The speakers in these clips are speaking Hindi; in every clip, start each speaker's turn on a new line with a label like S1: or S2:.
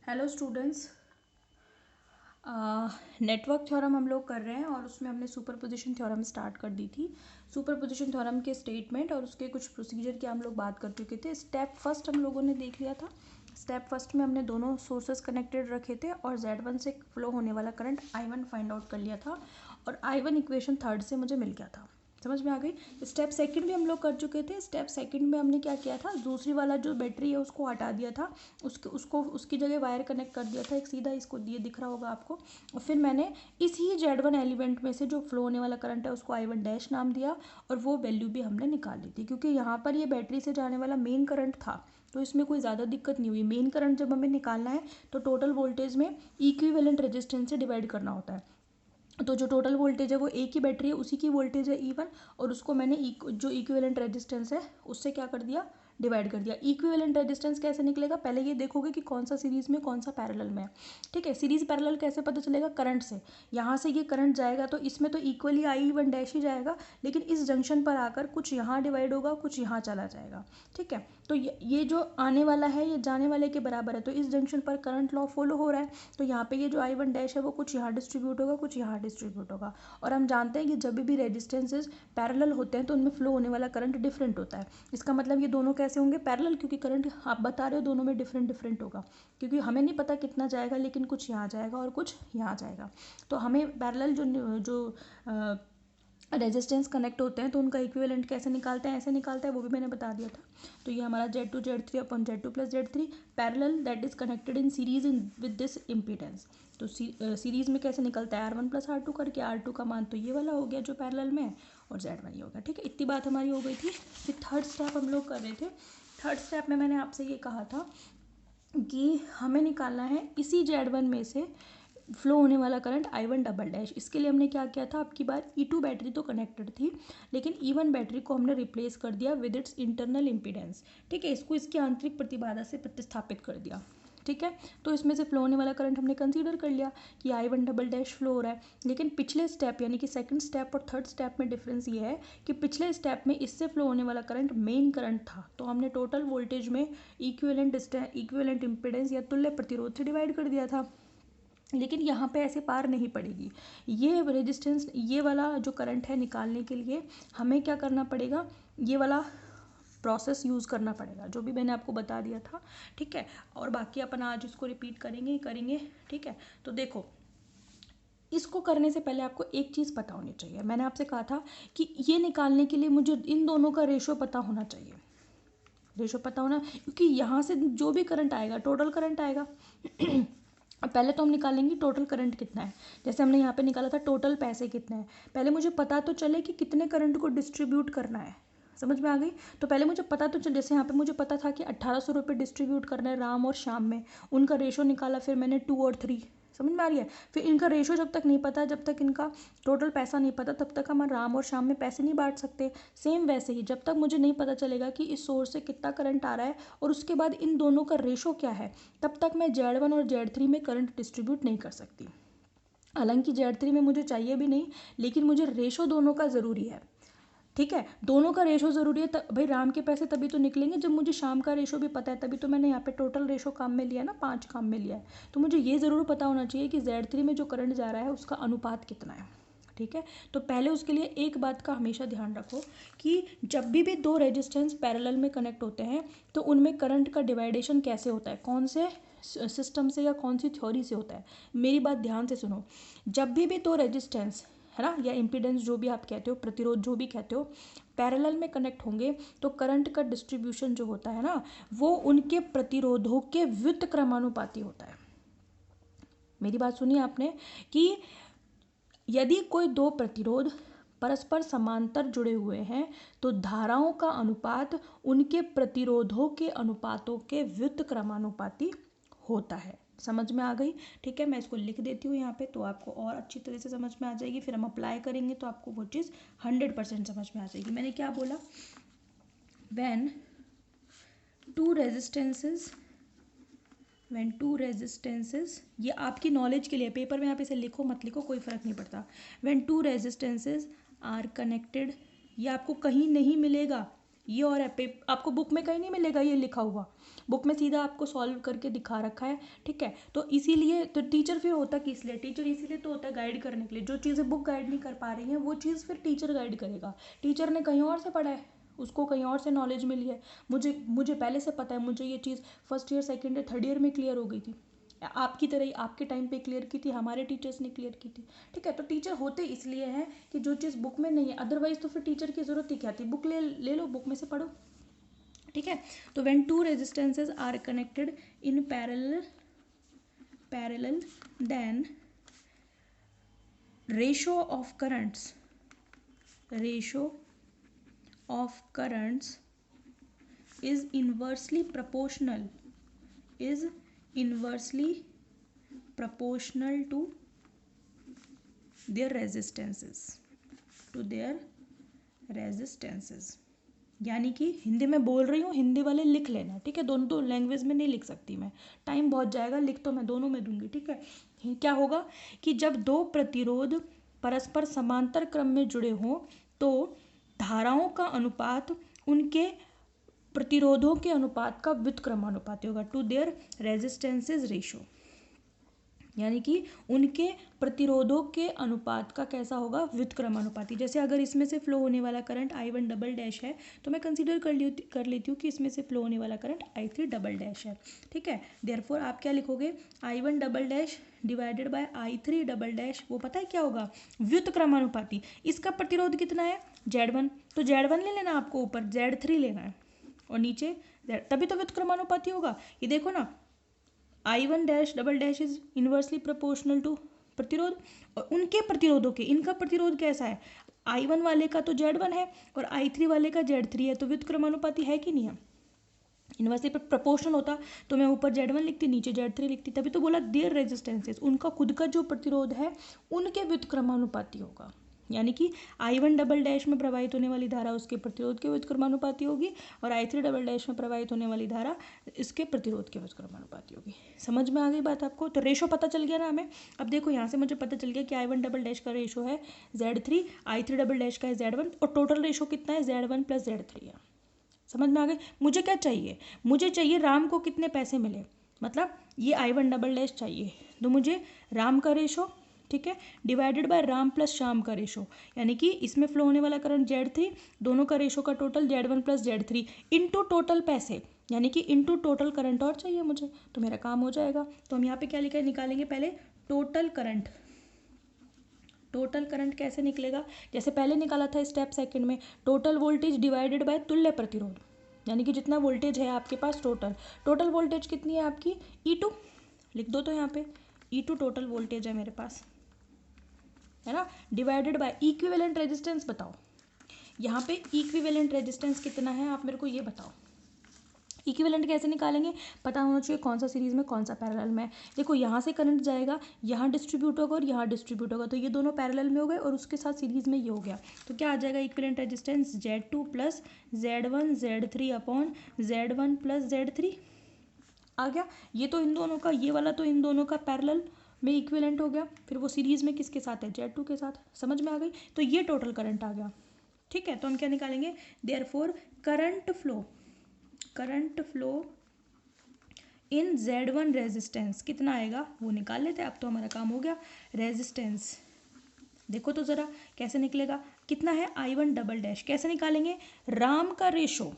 S1: Hello students. नेटवर्क थ्योरम हम लोग कर रहे हैं और उसमें हमने सुपरपोजिशन थ्योरम स्टार्ट कर दी थी। सुपरपोजिशन थ्योरम के स्टेटमेंट और उसके कुछ प्रोसीजर के हम लोग बात कर चुके थे। स्टेप फर्स्ट हम लोगों ने देख लिया था। स्टेप फर्स्ट में हमने दोनों सोर्सेस कनेक्टेड रखे थे और Z1 से फ्लो होने वाला करंट I1 फाइंड आउट कर लिया था और I1 इक्वेशन थर्ड से मुझे मिल गया था। समझ में आ गई। स्टेप सेकंड भी हम लोग कर चुके थे। स्टेप सेकंड में हमने क्या किया था, दूसरी वाला जो बैटरी है उसको हटा दिया था, उसकी जगह वायर कनेक्ट कर दिया था एक सीधा, इसको ये दिख रहा होगा आपको। और फिर मैंने इसी Z1 एलिमेंट में से जो फ्लो होने वाला करंट है उसको I1 डैश नाम दिया और वो वैल्यू भी हमने निकाल ली थी, क्योंकि यहाँ पर ये बैटरी से जाने वाला मेन करंट था तो इसमें कोई ज़्यादा दिक्कत नहीं हुई। मेन करंट जब हमें निकालना है तो टोटल वोल्टेज में इक्विवेलेंट रेजिस्टेंस से डिवाइड करना होता है। तो जो टोटल वोल्टेज है वो एक ही बैटरी है, उसी की वोल्टेज है E1 और उसको मैंने जो इक्विवेलेंट रेजिस्टेंस है उससे क्या कर दिया, डिवाइड कर दिया। इक्विवेलेंट रेजिस्टेंस कैसे निकलेगा, पहले ये देखोगे कि कौन सा सीरीज में कौन सा पैरेलल में है। ठीक है, सीरीज पैरेलल कैसे पता चलेगा, करंट से। यहाँ से ये करंट जाएगा तो इसमें तो इक्वली I1 डैश ही जाएगा, लेकिन इस जंक्शन पर आकर कुछ यहाँ डिवाइड होगा, कुछ यहाँ चला जाएगा। ठीक है, तो ये जो आने वाला है ये जाने वाले के बराबर है, तो इस जंक्शन पर करंट लॉ फॉलो हो रहा है। तो यहाँ पे ये जो I1 डैश है वो कुछ यहाँ डिस्ट्रीब्यूट होगा, कुछ यहाँ डिस्ट्रीब्यूट होगा। और हम जानते हैं कि जब भी रेजिस्टेंसेज पैरेलल होते हैं तो उनमें फ्लो होने वाला करंट डिफरेंट होता है। इसका मतलब ये दोनों कैसे होंगे, पैरेलल, क्योंकि करंट आप बता रहे हो दोनों में डिफरेंट डिफरेंट होगा, क्योंकि हमें नहीं पता कितना जाएगा, लेकिन कुछ यहाँ जाएगा और कुछ यहाँ जाएगा। तो हमें पैरेलल जो रेजिस्टेंस कनेक्ट होते हैं तो उनका इक्विवेलेंट कैसे निकालते हैं, ऐसे निकालते हैं, वो भी मैंने बता दिया था। तो ये हमारा Z2 Z3 upon Z2 plus Z3 parallel that is connected in series in with this impedance. तो सीरीज में कैसे निकलता है, R1 प्लस R2 करके, R2 का मान तो ये वाला हो गया जो पैरेलल में है और Z1 ये हो गया। ठीक है, इतनी बात हमारी हो गई थी। फिर थर्ड स्टेप हम लोग कर रहे थे। थर्ड स्टेप में मैंने आपसे ये कहा था कि हमें निकालना है इसी Z1 में से फ्लो होने वाला करंट I1 डबल डैश। इसके लिए हमने क्या किया था, अब की बार E2 बैटरी तो कनेक्टेड थी, लेकिन E1 बैटरी को हमने रिप्लेस कर दिया विद इट्स इंटरनल इम्पीडेंस। ठीक है, इसको इसकी आंतरिक प्रतिबाधा से प्रतिस्थापित कर दिया। ठीक है, तो इसमें से फ्लो होने वाला करंट हमने कंसीडर कर लिया कि I1 डबल डैश फ्लो हो रहा है। लेकिन पिछले स्टेप यानी कि सेकंड स्टेप और थर्ड स्टेप में डिफरेंस ये है कि पिछले स्टेप में इससे फ्लो होने वाला करंट मेन करंट था, तो हमने टोटल वोल्टेज में इक्विवेलेंट इम्पीडेंस या तुल्य प्रतिरोध से डिवाइड कर दिया था। लेकिन यहाँ पे ऐसे पार नहीं पड़ेगी। ये रेजिस्टेंस, ये वाला जो करंट है निकालने के लिए हमें क्या करना पड़ेगा, ये वाला प्रोसेस यूज़ करना पड़ेगा जो भी मैंने आपको बता दिया था। ठीक है, और बाकी अपन आज इसको रिपीट करेंगे ही करेंगे। ठीक है, तो देखो, इसको करने से पहले आपको एक चीज़ पता होनी चाहिए। मैंने आपसे कहा था कि ये निकालने के लिए मुझे इन दोनों का रेशो पता होना चाहिए। रेशो पता होना, क्योंकि यहाँ से जो भी करंट आएगा टोटल करंट आएगा। अब पहले तो हम निकालेंगे टोटल करंट कितना है। जैसे हमने यहाँ पे निकाला था टोटल पैसे कितने हैं, पहले मुझे पता तो चले कि कितने करंट को डिस्ट्रीब्यूट करना है। समझ में आ गई। तो पहले मुझे पता तो चल, जैसे यहाँ पे मुझे पता था कि 1800 रुपये डिस्ट्रीब्यूट करना है राम और श्याम में, उनका रेशो निकाला, फिर मैंने 2 और 3। समझ में आ रही है। फिर इनका रेशो जब तक नहीं पता, जब तक इनका टोटल पैसा नहीं पता, तब तक हम राम और श्याम में पैसे नहीं बांट सकते। सेम वैसे ही जब तक मुझे नहीं पता चलेगा कि इस सोर्स से कितना करंट आ रहा है और उसके बाद इन दोनों का रेशो क्या है, तब तक मैं Z1 और Z3 में करंट डिस्ट्रीब्यूट नहीं कर सकती। हालांकि Z3 में मुझे चाहिए भी नहीं, लेकिन मुझे रेशो दोनों का ज़रूरी है। ठीक है, दोनों का रेशो ज़रूरी है। भाई राम के पैसे तभी तो निकलेंगे जब मुझे शाम का रेशो भी पता है, तभी तो मैंने यहाँ पे टोटल रेशो काम में लिया ना, 5 काम में लिया है। तो मुझे ये ज़रूर पता होना चाहिए कि Z3 में जो करंट जा रहा है उसका अनुपात कितना है। ठीक है, तो पहले उसके लिए एक बात का हमेशा ध्यान रखो कि जब भी दो रेजिस्टेंस पैरेलल में कनेक्ट होते हैं तो उनमें करंट का डिवाइडेशन कैसे होता है, कौन से सिस्टम से या कौन सी थ्योरी से होता है। मेरी बात ध्यान से सुनो। जब भी दो रेजिस्टेंस है ना, या इम्पीडेंस जो भी आप कहते हो, प्रतिरोध जो भी कहते हो, पैरेलल में कनेक्ट होंगे तो करंट का डिस्ट्रीब्यूशन जो होता है ना, वो उनके प्रतिरोधों के व्युत्क्रमानुपाती होता है। मेरी बात सुनिए आपने कि यदि कोई दो प्रतिरोध परस्पर समांतर जुड़े हुए हैं तो धाराओं का अनुपात उनके प्रतिरोधों के अनुपातों के व्युत्क्रमानुपाती होता है। समझ में आ गई। ठीक है, मैं इसको लिख देती हूँ यहाँ पे तो आपको और अच्छी तरह से समझ में आ जाएगी। फिर हम अप्लाई करेंगे तो आपको वो चीज़ 100% समझ में आ जाएगी। मैंने क्या बोला, when two resistances, ये आपकी नॉलेज के लिए, पेपर में आप इसे लिखो मत लिखो कोई फ़र्क नहीं पड़ता। when two resistances are connected, ये आपको कहीं नहीं मिलेगा, ये और है आपको बुक में कहीं नहीं मिलेगा ये लिखा हुआ, बुक में सीधा आपको सॉल्व करके दिखा रखा है, ठीक है। तो इसीलिए तो टीचर फिर होता किस लिए, टीचर इसीलिए तो होता है गाइड करने के लिए। जो चीज़ें बुक गाइड नहीं कर पा रही हैं वो चीज़ फिर टीचर गाइड करेगा। टीचर ने कहीं और से पढ़ा है, उसको कहीं और से नॉलेज मिली है, मुझे पहले से पता है, मुझे ये चीज़ first year second year third year में क्लियर हो गई थी, आपकी तरह ही आपके टाइम पे क्लियर की थी, हमारे टीचर्स ने क्लियर की थी, ठीक है। तो टीचर होते इसलिए हैं कि जो चीज़ बुक में नहीं है, अदरवाइज तो फिर टीचर की ज़रूरत ही क्या थी, बुक ले लो, बुक में से पढ़ो, ठीक है। तो when two resistances are connected in parallel then ratio of currents is inversely proportional to their resistances यानी कि हिंदी में बोल रही हूँ, हिंदी वाले लिख लेना, ठीक है। दोनों तो लैंग्वेज में नहीं लिख सकती मैं, टाइम बहुत जाएगा, लिख तो मैं दोनों में दूंगी, ठीक है। क्या होगा कि जब दो प्रतिरोध परस्पर समांतर क्रम में जुड़े हों तो धाराओं का अनुपात उनके प्रतिरोधों के अनुपात का व्युत्क्रमानुपाती होगा, टू देयर रेजिस्टेंसेज रेशो, यानी कि उनके प्रतिरोधों के अनुपात का कैसा होगा, व्युत्क्रमानुपाती। जैसे अगर इसमें से फ्लो होने वाला करंट I1 डबल डैश है तो मैं कंसीडर कर लेती हूँ कि इसमें से फ्लो होने वाला करंट I3 डबल डैश है, ठीक है। देयरफॉर आप क्या लिखोगे, I1 double dash divided by I3 double dash, वो पता है क्या होगा, व्युत्क्रमानुपाती। इसका प्रतिरोध कितना है, Z1, तो Z1 ले लेना आपको, ऊपर Z3 लेना है और नीचे तभी तो व्युत्क्रमानुपाती होगा। ये देखो ना, I1 dash double dash is inversely proportional to प्रतिरोध, और उनके प्रतिरोधों के, इनका प्रतिरोध कैसा है, I1 वाले का तो Z1 है और I3 वाले का Z3 है, तो व्युत्क्रमानुपाती है कि नहीं है। इनवर्सली प्रोपोर्शनल होता तो मैं ऊपर Z1 लिखती, नीचे Z3 लिखती, तभी तो बोला देयर रेजिस्टेंसेस, उनका खुद का जो प्रतिरोध है उनके व्युत्क्रमानुपाती होगा। यानी कि I1 डबल डैश में प्रवाहित होने वाली धारा उसके प्रतिरोध के व्युत्क्रमानुपाती होगी और I3 डबल डैश में प्रवाहित होने वाली धारा इसके प्रतिरोध के व्युत्क्रमानुपाती होगी। समझ में आ गई बात आपको, तो रेशो पता चल गया ना हमें। अब देखो यहाँ से मुझे पता चल गया कि I1 डबल डैश का रेशो है Z3, I3 डबल डैश का है Z1 और टोटल रेशो कितना है, Z1 प्लस Z3 है। समझ में आ गई। मुझे क्या चाहिए, मुझे चाहिए राम को कितने पैसे मिले, मतलब ये I1 डबल डैश चाहिए, तो मुझे राम का रेशो, ठीक है, divided by Ram plus Shyam का रेशो, यानी कि इसमें फ्लो होने वाला करंट Z3, दोनों का रेशो का total Z1 plus Z3 into total पैसे, यानी कि इनटू टोटल करंट और चाहिए मुझे, तो मेरा काम हो जाएगा। तो हम यहाँ पे क्या निकालेंगे, पहले टोटल करंट। टोटल करंट कैसे निकलेगा, जैसे पहले निकाला था स्टेप सेकंड में, टोटल वोल्टेज डिवाइडेड बाय तुल्य प्रतिरोध, यानी कि जितना वोल्टेज है आपके पास टोटल वोल्टेज कितनी है आपकी, E2 लिख दो, तो यहाँ पे E2 टोटल वोल्टेज है मेरे पास, है ना, डिवाइडेड बाय इक्विवेलेंट रेजिस्टेंस। बताओ यहाँ पे इक्विवेलेंट रेजिस्टेंस कितना है, आप मेरे को ये बताओ। इक्विवेलेंट कैसे निकालेंगे, पता होना चाहिए कौन सा सीरीज में कौन सा पैरेलल में। देखो यहाँ से करंट जाएगा, यहाँ डिस्ट्रीब्यूट होगा और यहाँ डिस्ट्रीब्यूट होगा, तो ये दोनों पैरेलल में हो गए और उसके साथ सीरीज में ये हो गया, तो क्या आ जाएगा equivalent resistance, Z2 plus Z1 Z3 upon Z1 plus Z3 आ गया। ये तो इन दोनों का, ये वाला तो इन दोनों का पैरेलल में इक्विवेलेंट हो गया, फिर वो सीरीज में किसके साथ है, Z2 के साथ। समझ में आ गई, तो ये टोटल करंट आ गया, ठीक है। तो हम क्या निकालेंगे, therefore current flow in Z1 resistance कितना आएगा वो निकाल लेते हैं, अब तो हमारा काम हो गया। रेजिस्टेंस देखो तो ज़रा कैसे निकलेगा, कितना है I1 डबल डैश, कैसे निकालेंगे, राम का रेशो,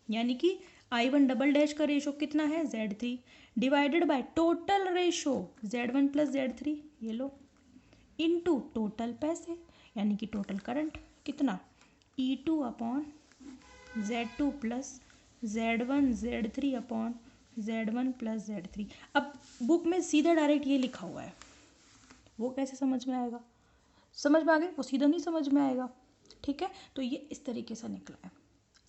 S1: यानी कि I1 डबल डैश का रेशो कितना है Z3 divided by total ratio Z1 plus Z3, ये लो, इनटू टोटल पैसे, यानी कि टोटल करंट कितना, E2 upon Z2 plus Z1 Z3 upon Z1 plus Z3। अब बुक में सीधा डायरेक्ट ये लिखा हुआ है, वो कैसे समझ में आएगा, समझ में आ गई, वो सीधा नहीं समझ में आएगा, ठीक है। तो ये इस तरीके से निकला है,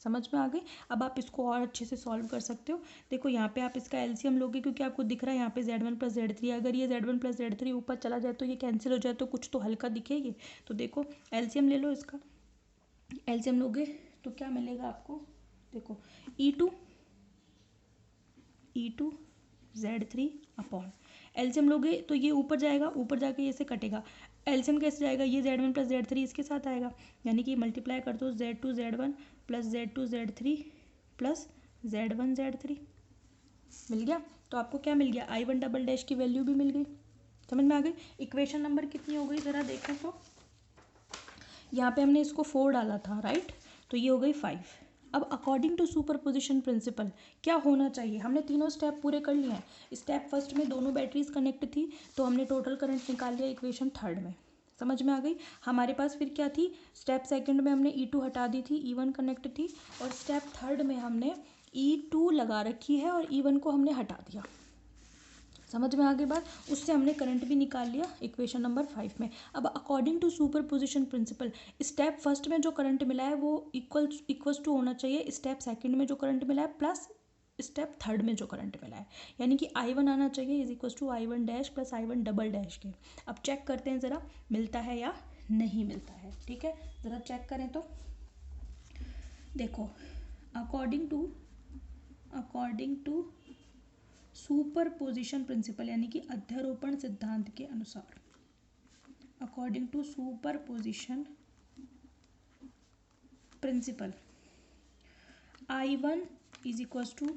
S1: समझ में आ गई। अब आप इसको और अच्छे से सॉल्व कर सकते हो। देखो यहाँ पे आप इसका एलसीएम लोगे, क्योंकि आपको दिख रहा है यहाँ पे Z1 प्लस Z3, अगर ये Z1 प्लस Z3 ऊपर चला जाए तो ये कैंसिल हो जाए, तो कुछ तो हल्का दिखेगी। तो देखो एलसीएम ले लो, इसका एलसीएम लोगे तो क्या मिलेगा आपको, देखो E2 Z3 अपॉन एलसीएम लोगे तो ये ऊपर जाएगा, ऊपर जाके ये से कटेगा, एलसीएम कैसे जाएगा, ये Z1 प्लस Z3 इसके साथ आएगा, यानी कि मल्टीप्लाई कर दो Z2 Z1 plus Z2 Z3 plus Z1 Z3, मिल गया। तो आपको क्या मिल गया, I1 डबल डैश की वैल्यू भी मिल गई। समझ में आ गई। इक्वेशन नंबर कितनी हो गई ज़रा देखें तो, यहाँ पे हमने इसको 4 डाला था, राइट, तो ये हो गई 5। अब अकॉर्डिंग टू सुपरपोजिशन प्रिंसिपल क्या होना चाहिए, हमने तीनों स्टेप पूरे कर लिए हैं। स्टेप फर्स्ट में दोनों बैटरीज कनेक्ट थी तो हमने टोटल करंट निकाल लिया इक्वेशन थर्ड में, समझ में आ गई। हमारे पास फिर क्या थी, स्टेप सेकंड में हमने E2 हटा दी थी, E1 कनेक्ट थी, और स्टेप थर्ड में हमने E2 लगा रखी है और E1 को हमने हटा दिया। समझ में आ गई बात, उससे हमने करंट भी निकाल लिया इक्वेशन नंबर 5 में। अब according to superposition principle step first में जो करंट मिला है वो इक्वल्स टू होना चाहिए स्टेप सेकंड में जो करंट मिला है प्लस स्टेप थर्ड में जो करंट मिला है, यानी कि I1 आना चाहिए is equals to I1 dash plus I1 double dash के। अब चेक करते हैं ज़रा मिलता है या नहीं मिलता है, ठीक है, ज़रा चेक करें तो देखो, अकॉर्डिंग टू सुपरपोजिशन प्रिंसिपल यानी कि अध्यारोपण सिद्धांत के अनुसार, according to superposition principle I1 is equals to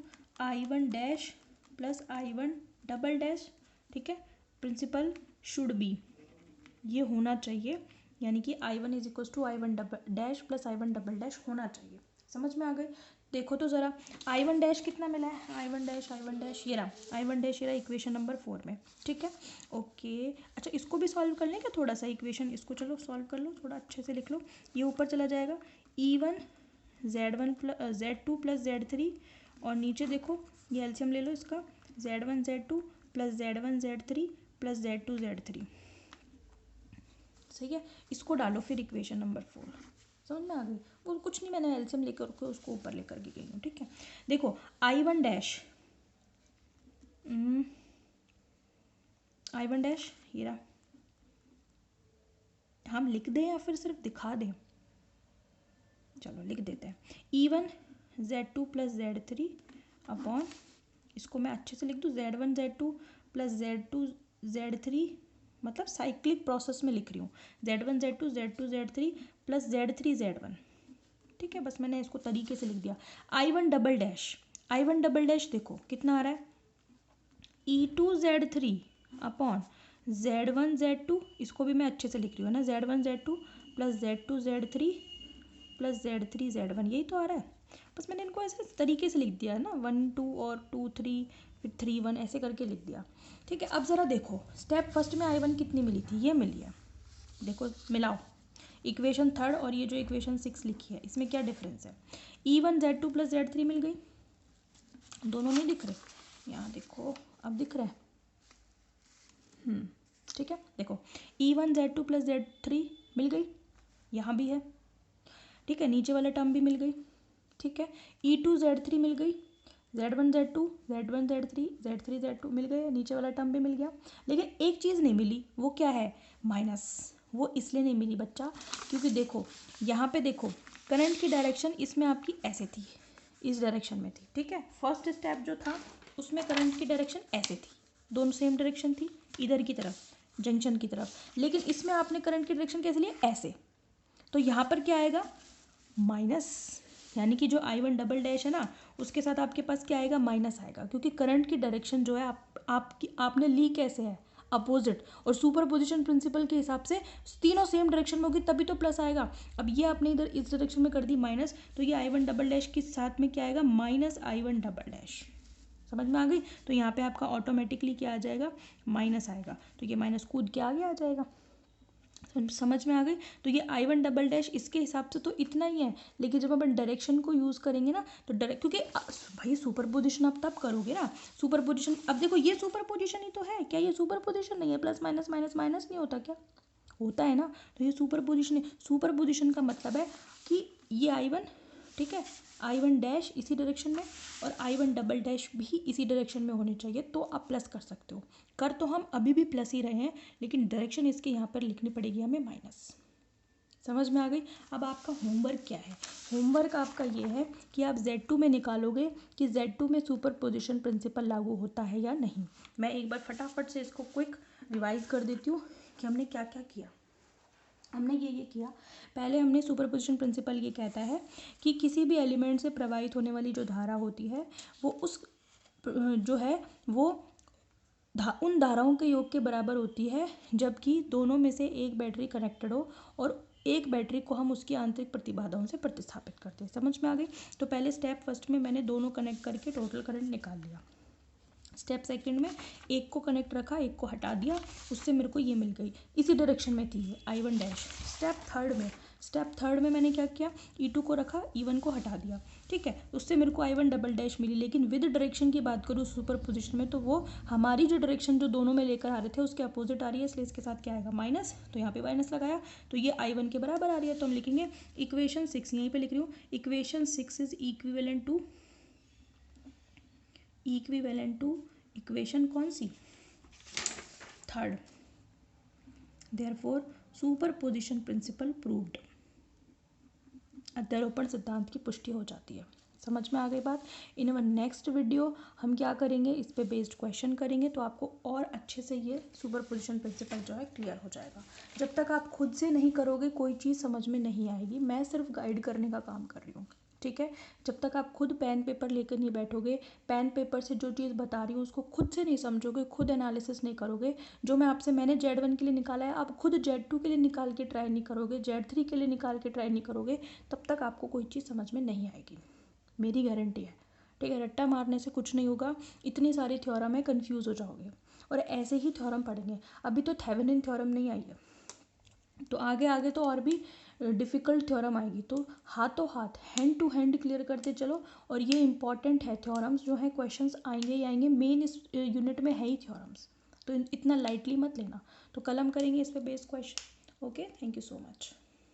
S1: I1 dash plus I1 double dash, ठीक है, प्रिंसिपल शुड बी, ये होना चाहिए, यानी कि I1 is equals to I1 double dash plus I1 double dash होना चाहिए। समझ में आ गई। देखो तो ज़रा I1 डैश कितना मिला है, I1 डैश ये रहा, I1 डैश ये रहा इक्वेशन नंबर 4 में, ठीक है, ओके। अच्छा इसको भी सॉल्व कर लें क्या थोड़ा सा इक्वेशन, इसको चलो सॉल्व कर लो, थोड़ा अच्छे से लिख लो। ये ऊपर चला जाएगा E1 Z1 plus Z2 plus Z3, और नीचे देखो ये एलसीएम ले लो इसका, Z1 Z2 plus Z1 Z3 plus Z2 Z3, सही है। इसको डालो फिर इक्वेशन नंबर 4, समझ में आ गई। वो कुछ नहीं, मैंने एलसीएम लेकर के उसको ऊपर लेकर के गई हूँ, ठीक है। देखो I1 डैश ये रहा, हम लिख दें या फिर सिर्फ दिखा दें, चलो लिख देते हैं। E1 Z2 plus Z3 upon, इसको मैं अच्छे से लिख दूँ, Z1 Z2 plus Z2 Z3, मतलब साइक्लिक प्रोसेस में लिख रही हूँ, Z1 Z2 Z2 Z3 plus Z3 Z1, ठीक है, बस मैंने इसको तरीके से लिख दिया। I1 डबल डैश देखो कितना आ रहा है, E2 Z3 upon Z1 Z2, इसको भी मैं अच्छे से लिख रही हूँ ना, Z1 Z2 plus Z2 Z3 plus Z3 Z1, यही तो आ रहा है, बस मैंने इनको ऐसे तरीके से लिख दिया है ना, 1 2 और 2 3 फिर 3 1 ऐसे करके लिख दिया, ठीक है। अब ज़रा देखो स्टेप फर्स्ट में I1 कितनी मिली थी, ये मिली है, देखो मिलाओ इक्वेशन थर्ड और ये जो इक्वेशन 6 लिखी है इसमें क्या डिफरेंस है। E1 Z2 प्लस Z3 मिल गई, दोनों नहीं दिख रहे, यहाँ देखो अब दिख रहा है, ठीक है। देखो E1 Z2 प्लस Z3 मिल गई, यहाँ भी है, ठीक है, नीचे वाला टर्म भी मिल गई, ठीक है। E2 Z3 मिल गई, Z1 Z2 Z1 Z3 Z3 Z2 मिल गए, नीचे वाला टर्म भी मिल गया, लेकिन एक चीज़ नहीं मिली, वो क्या है, माइनस। वो इसलिए नहीं मिली बच्चा क्योंकि देखो यहाँ पे देखो करंट की डायरेक्शन इसमें आपकी ऐसे थी, इस डायरेक्शन में थी, ठीक है। फर्स्ट स्टेप जो था उसमें करंट की डायरेक्शन ऐसे थी, दोनों सेम डायरेक्शन थी इधर की तरफ, जंक्शन की तरफ, लेकिन इसमें आपने करंट की डायरेक्शन कैसे ली, ऐसे, तो यहाँ पर क्या आएगा, माइनस, यानी कि जो I1 डबल डैश है ना उसके साथ आपके पास क्या आएगा, माइनस आएगा, क्योंकि करंट की डायरेक्शन जो है आपने ली कैसे है, अपोजिट, और सुपरपोजिशन प्रिंसिपल के हिसाब से तीनों सेम डायरेक्शन में होगी तभी तो प्लस आएगा। अब ये आपने इधर इस डायरेक्शन में कर दी माइनस, तो ये I1 डबल डैश के साथ में क्या आएगा, माइनस I1 डबल डैश, समझ में आ गई। तो यहाँ पे आपका ऑटोमेटिकली क्या आ जाएगा, माइनस आएगा, तो ये माइनस कूद के आगे आ जाएगा, समझ में आ गई। तो ये I1 डबल डैश इसके हिसाब से तो इतना ही है, लेकिन जब अपन डायरेक्शन को यूज़ करेंगे ना तो क्योंकि भाई सुपरपोजिशन आप तब करोगे ना, सुपरपोजिशन, अब देखो ये सुपरपोजिशन ही तो है, क्या ये सुपरपोजिशन नहीं है, प्लस माइनस माइनस माइनस नहीं होता क्या, होता है ना, तो ये सुपरपोजिशन है। सुपरपोजिशन का मतलब है कि ये I1, ठीक है, I1 डैश इसी डायरेक्शन में और I1 डबल डैश भी इसी डायरेक्शन में होने चाहिए, तो आप प्लस कर सकते हो, कर तो हम अभी भी प्लस ही रहे हैं, लेकिन डायरेक्शन इसके यहाँ पर लिखनी पड़ेगी हमें माइनस, समझ में आ गई। अब आपका होमवर्क क्या है, होमवर्क आपका ये है कि आप Z2 में निकालोगे कि Z2 में सुपरपोजिशन प्रिंसिपल लागू होता है या नहीं। मैं एक बार फटाफट से इसको क्विक रिवाइज कर देती हूँ कि हमने क्या क्या किया। हमने ये किया। पहले हमने सुपरपोजिशन प्रिंसिपल ये कहता है कि किसी भी एलिमेंट से प्रवाहित होने वाली जो धारा होती है वो उस जो है वो उन धाराओं के योग के बराबर होती है जबकि दोनों में से एक बैटरी कनेक्टेड हो और एक बैटरी को हम उसकी आंतरिक प्रतिबाधाओं से प्रतिस्थापित करते हैं। समझ में आ गई? तो पहले स्टेप फर्स्ट में मैंने दोनों कनेक्ट करके टोटल करंट निकाल लिया। स्टेप सेकंड में एक को कनेक्ट रखा, एक को हटा दिया, उससे मेरे को ये मिल गई, इसी डायरेक्शन में थी ये I1 डैश। स्टेप थर्ड में मैंने क्या किया, E2 को रखा, E1 को हटा दिया, ठीक है, उससे मेरे को I1 डबल डैश मिली। लेकिन विद डायरेक्शन की बात करूँ सुपर पोजिशन में तो वो हमारी जो डायरेक्शन जो दोनों में लेकर आ रहे थे उसके अपोजिट आ रही है, इसलिए इसके साथ क्या आएगा माइनस, तो यहाँ पे माइनस लगाया तो ये I1 के बराबर आ रही है। तो हम लिखेंगे इक्वेशन 6, यहीं पर लिख रही हूँ, equation 6 is equivalent to equation कौन सी, third. Therefore superposition principle proved, अध्यारोपण सिद्धांत की पुष्टि हो जाती है। समझ में आ गई बात? इन अवर नेक्स्ट वीडियो हम क्या करेंगे, इस पे बेस्ड क्वेश्चन करेंगे तो आपको और अच्छे से ये सुपरपोजिशन प्रिंसिपल जो है क्लियर हो जाएगा। जब तक आप खुद से नहीं करोगे कोई चीज़ समझ में नहीं आएगी, मैं सिर्फ गाइड करने का काम कर रही हूँ, ठीक है। जब तक आप खुद पेन पेपर लेकर नहीं बैठोगे, पेन पेपर से जो चीज़ बता रही हूँ उसको खुद से नहीं समझोगे, खुद एनालिसिस नहीं करोगे, जो मैंने Z1 के लिए निकाला है आप खुद Z2 के लिए निकाल के ट्राई नहीं करोगे, Z3 के लिए निकाल के ट्राई नहीं करोगे, तब तक आपको कोई चीज़ समझ में नहीं आएगी, मेरी गारंटी है, ठीक है। रट्टा मारने से कुछ नहीं होगा, इतनी सारी थ्योरम है, कन्फ्यूज़ हो जाओगे। और ऐसे ही थ्योरम पढ़ेंगे, अभी तो थेवेनिन थ्योरम नहीं आई है, तो आगे आगे तो और भी डिफ़िकल्ट थ्योरम आएगी, तो हाथों हाथ हैंड टू हैंड क्लियर करते चलो। और ये इंपॉर्टेंट है, थ्योरम्स जो है क्वेश्चंस आएंगे ही आएंगे, मेन इस यूनिट में है ही थ्योरम्स, तो इतना लाइटली मत लेना। तो कल हम करेंगे इस पे based question. Okay, thank you so much.